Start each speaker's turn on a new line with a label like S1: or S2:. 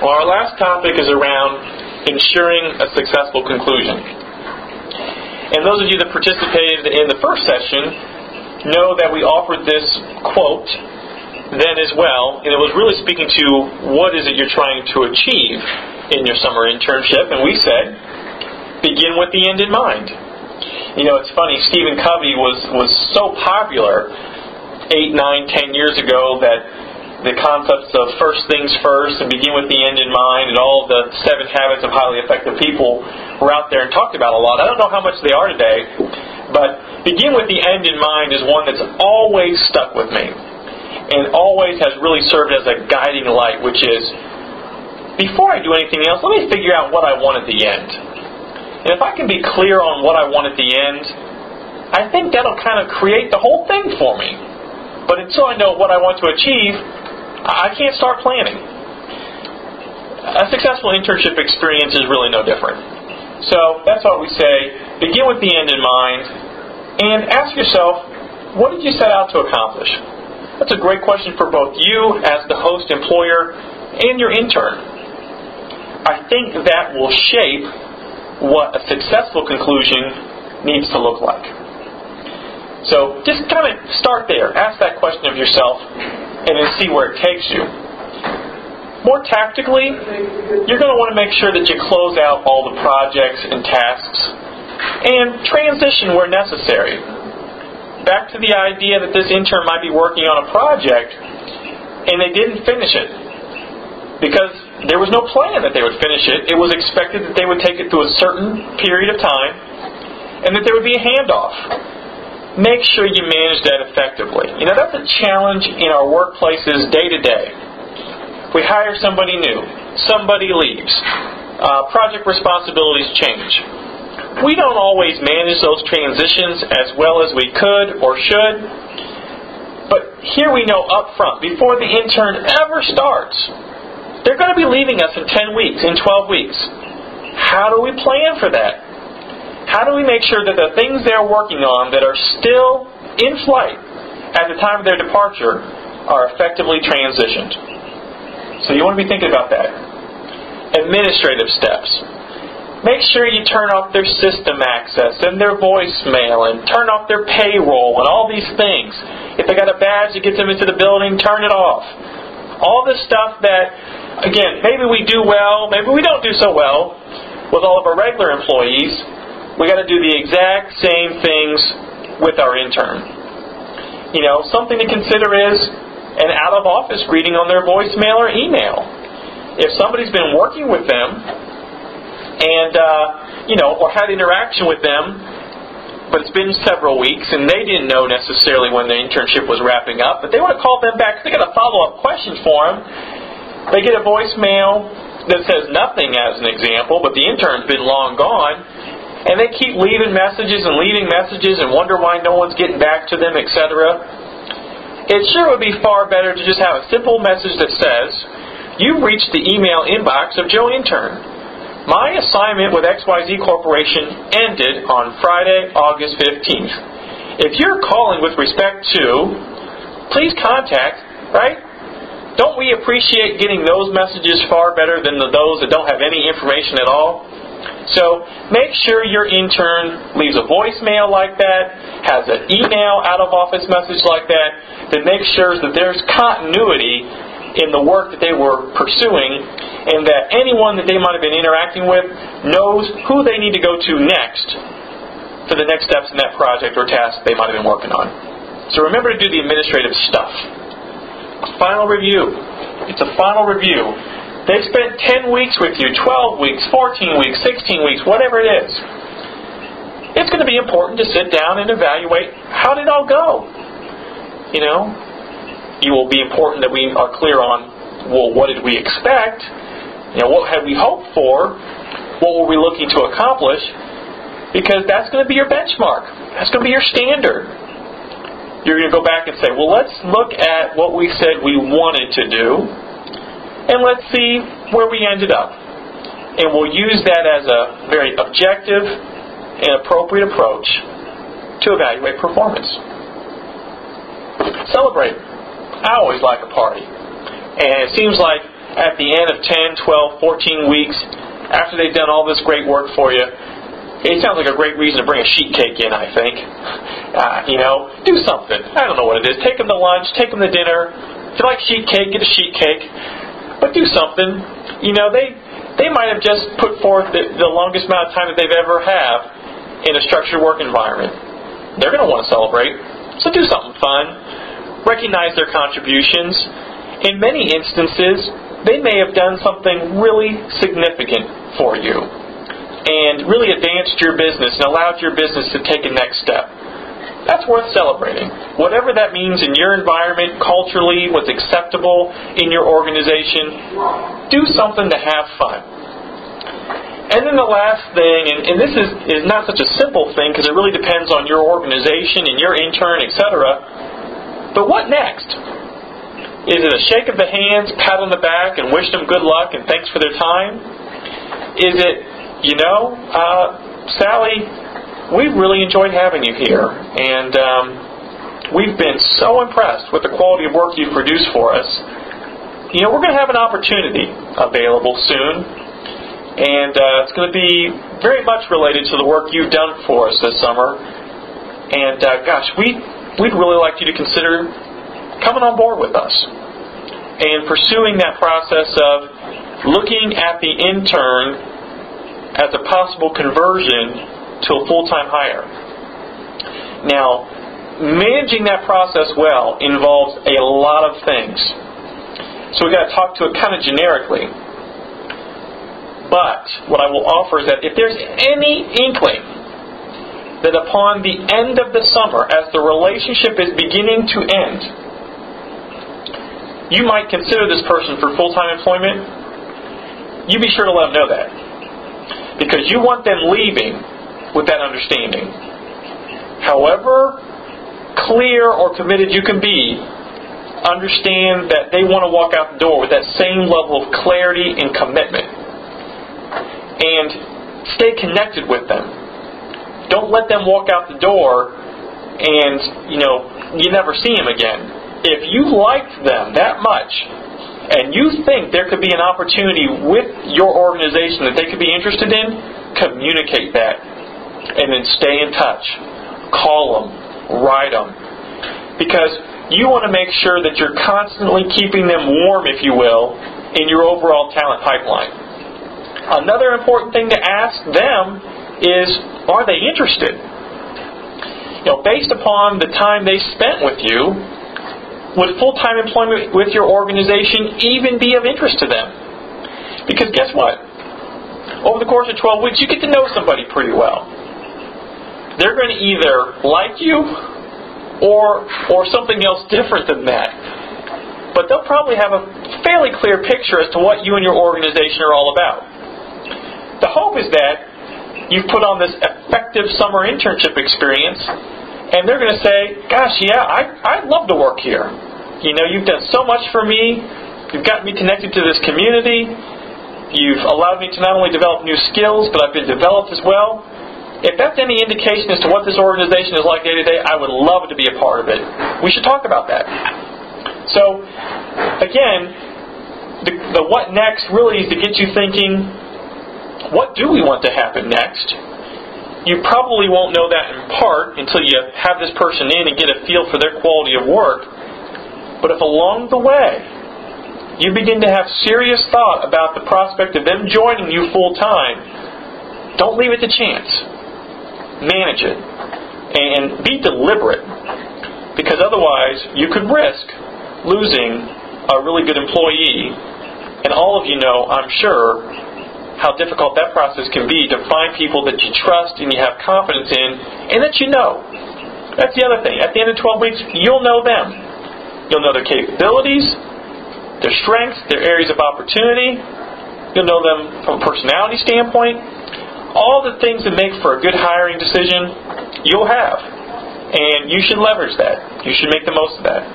S1: Well, our last topic is around ensuring a successful conclusion. And those of you that participated in the first session know that we offered this quote then as well, and it was really speaking to what is it you're trying to achieve in your summer internship, and we said, begin with the end in mind. You know, it's funny, Stephen Covey was so popular 8, 9, 10 years ago that the concepts of first things first and begin with the end in mind and all the 7 habits of highly effective people were out there and talked about a lot. I don't know how much they are today, but begin with the end in mind is one that's always stuck with me and always has really served as a guiding light, which is, before I do anything else, let me figure out what I want at the end. And if I can be clear on what I want at the end, I think that'll kind of create the whole thing for me. But until I know what I want to achieve, I can't start planning. A successful internship experience is really no different. So that's why we say, begin with the end in mind, and ask yourself, what did you set out to accomplish? That's a great question for both you as the host employer and your intern. I think that will shape what a successful conclusion needs to look like. So just kind of start there. Ask that question of yourself and then see where it takes you. More tactically, you're going to want to make sure that you close out all the projects and tasks and transition where necessary. Back to the idea that this intern might be working on a project and they didn't finish it because there was no plan that they would finish it. It was expected that they would take it through a certain period of time and that there would be a handoff. Make sure you manage that effectively. You know, that's a challenge in our workplaces day to day. We hire somebody new. Somebody leaves. Project responsibilities change. We don't always manage those transitions as well as we could or should. But here we know up front, before the intern ever starts, they're going to be leaving us in 10 weeks, in 12 weeks. How do we plan for that? How do we make sure that the things they're working on that are still in flight at the time of their departure are effectively transitioned? So you want to be thinking about that. Administrative steps. Make sure you turn off their system access and their voicemail and turn off their payroll and all these things. If they got a badge that gets them into the building, turn it off. All this stuff that, again, maybe we do well, maybe we don't do so well with all of our regular employees. We got to do the exact same things with our intern. You know, something to consider is an out-of-office greeting on their voicemail or email. If somebody's been working with them and, or had interaction with them, but it's been several weeks and they didn't know necessarily when the internship was wrapping up, but they want to call them back because they got a follow-up question for them. They get a voicemail that says nothing as an example, but the intern's been long gone. And they keep leaving messages and wonder why no one's getting back to them, etc. It sure would be far better to just have a simple message that says, you've reached the email inbox of Joe Intern. My assignment with XYZ Corporation ended on Friday, August 15th. If you're calling with respect to, please contact, right? Don't we appreciate getting those messages far better than those that don't have any information at all? So make sure your intern leaves a voicemail like that, has an email out-of-office message like that makes sure that there's continuity in the work that they were pursuing, and that anyone that they might have been interacting with knows who they need to go to next for the next steps in that project or task they might have been working on. So remember to do the administrative stuff. Final review. It's a final review. They've spent 10 weeks with you, 12 weeks, 14 weeks, 16 weeks, whatever it is. It's going to be important to sit down and evaluate how did it all go. You know, it will be important that we are clear on, well, what did we expect? You know, what had we hoped for? What were we looking to accomplish? Because that's going to be your benchmark. That's going to be your standard. You're going to go back and say, well, let's look at what we said we wanted to do, and let's see where we ended up. And we'll use that as a very objective and appropriate approach to evaluate performance. Celebrate. I always like a party. And it seems like at the end of 10, 12, 14 weeks, after they've done all this great work for you, it sounds like a great reason to bring a sheet cake in, I think. Do something. I don't know what it is. Take them to lunch, take them to dinner. If you like sheet cake, get a sheet cake. But do something. They might have just put forth the longest amount of time that they've ever have in a structured work environment. They're going to want to celebrate. So do something fun. Recognize their contributions. In many instances, they may have done something really significant for you and really advanced your business and allowed your business to take a next step. That's worth celebrating. Whatever that means in your environment, culturally, what's acceptable in your organization, do something to have fun. And then the last thing, and this is not such a simple thing because it really depends on your organization and your intern, etc. But what next? Is it a shake of the hands, pat on the back, and wish them good luck and thanks for their time? Is it, Sally, we've really enjoyed having you here, and we've been so impressed with the quality of work you've produced for us. We're going to have an opportunity available soon, and it's going to be very much related to the work you've done for us this summer. And we'd really like you to consider coming on board with us and pursuing that process of looking at the intern as a possible conversion to a full-time hire. Now, managing that process well involves a lot of things. So we've got to talk to it kind of generically. But what I will offer is that if there's any inkling that upon the end of the summer, as the relationship is beginning to end, you might consider this person for full-time employment, you be sure to let them know that. Because you want them leaving with that understanding. However clear or committed you can be, understand that they want to walk out the door with that same level of clarity and commitment. And stay connected with them. Don't let them walk out the door and, you never see them again. If you liked them that much and you think there could be an opportunity with your organization that they could be interested in, communicate that. And then stay in touch. Call them. Write them. Because you want to make sure that you're constantly keeping them warm, if you will, in your overall talent pipeline. Another important thing to ask them is, are they interested? Based upon the time they spent with you, would full-time employment with your organization even be of interest to them? Because guess what? Over the course of 12 weeks, you get to know somebody pretty well. They're going to either like you or something else different than that. But they'll probably have a fairly clear picture as to what you and your organization are all about. The hope is that you've put on this effective summer internship experience, and they're going to say, gosh, yeah, I'd love to work here. You've done so much for me. You've gotten me connected to this community. You've allowed me to not only develop new skills, but I've been developed as well. If that's any indication as to what this organization is like day to day, I would love to be a part of it. We should talk about that. So, again, the what next really is to get you thinking, what do we want to happen next? You probably won't know that in part until you have this person in and get a feel for their quality of work. But if along the way you begin to have serious thought about the prospect of them joining you full time, don't leave it to chance. Manage it. And be deliberate. Because otherwise you could risk losing a really good employee. And all of you know, I'm sure, how difficult that process can be to find people that you trust and you have confidence in and that you know. That's the other thing. At the end of 12 weeks, you'll know them. You'll know their capabilities, their strengths, their areas of opportunity. You'll know them from a personality standpoint. All the things that make for a good hiring decision, you'll have. And you should leverage that. You should make the most of that.